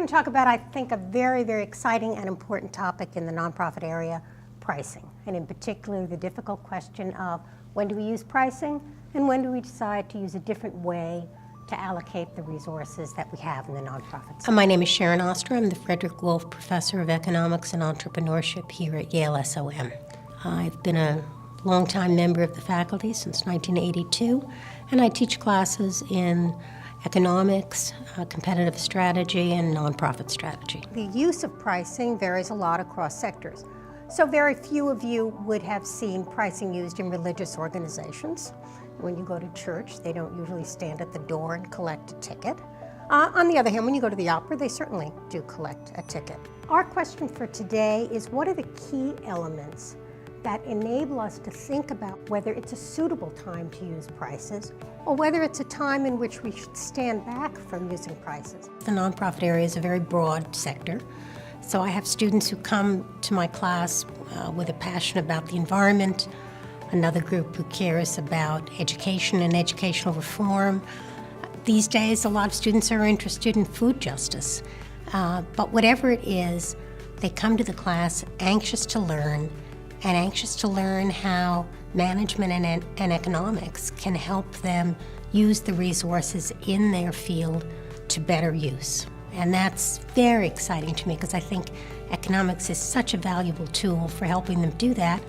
to talk about, I think, a very, very exciting and important topic in the nonprofit area, pricing, and in particular the difficult question of when do we use pricing and when do we decide to use a different way to allocate the resources that we have in the nonprofit sector. My name is Sharon Oster. I'm the Frederick Wolf Professor of Economics and Entrepreneurship here at Yale SOM. I've been a longtime member of the faculty since 1982, and I teach classes in economics, competitive strategy, and nonprofit strategy. The use of pricing varies a lot across sectors. So very few of you would have seen pricing used in religious organizations. When you go to church, they don't usually stand at the door and collect a ticket. On the other hand, when you go to the opera, they certainly do collect a ticket. Our question for today is, what are the key elements that enable us to think about whether it's a suitable time to use prices or whether it's a time in which we should stand back from using prices? The nonprofit area is a very broad sector. So I have students who come to my class with a passion about the environment, another group who cares about education and educational reform. These days, a lot of students are interested in food justice. But whatever it is, they come to the class anxious to learn, and anxious to learn how management and economics can help them use the resources in their field to better use. And that's very exciting to me because I think economics is such a valuable tool for helping them do that.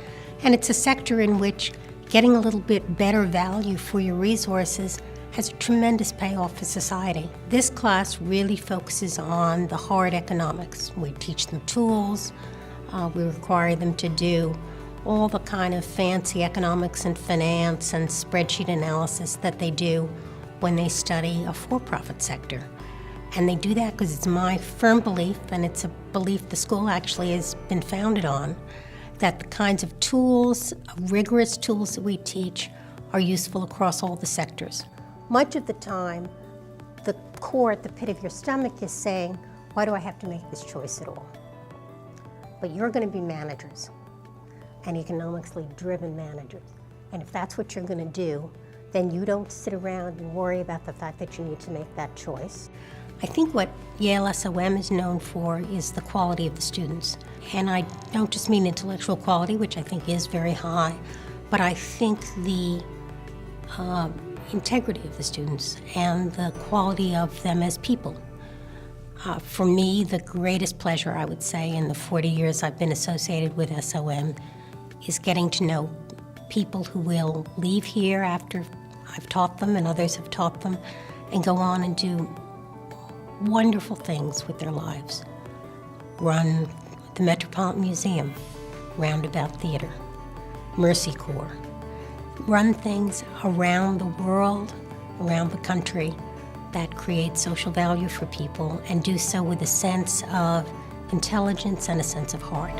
And it's a sector in which getting a little bit better value for your resources has a tremendous payoff for society. This class really focuses on the hard economics. We teach them tools. We require them to do all the kind of fancy economics and finance and spreadsheet analysis that they do when they study a for-profit sector. And they do that because it's my firm belief, and it's a belief the school actually has been founded on, that the kinds of tools, rigorous tools that we teach are useful across all the sectors. Much of the time, the core at the pit of your stomach is saying, why do I have to make this choice at all? But you're going to be managers, and economically driven managers. And if that's what you're going to do, then you don't sit around and worry about the fact that you need to make that choice. I think what Yale SOM is known for is the quality of the students. And I don't just mean intellectual quality, which I think is very high, but I think the integrity of the students and the quality of them as people. For me, the greatest pleasure, I would say, in the 40 years I've been associated with SOM is getting to know people who will leave here after I've taught them and others have taught them and go on and do wonderful things with their lives. Run the Metropolitan Museum, Roundabout Theater, Mercy Corps. Run things around the world, around the country, that create social value for people, and do so with a sense of intelligence and a sense of heart.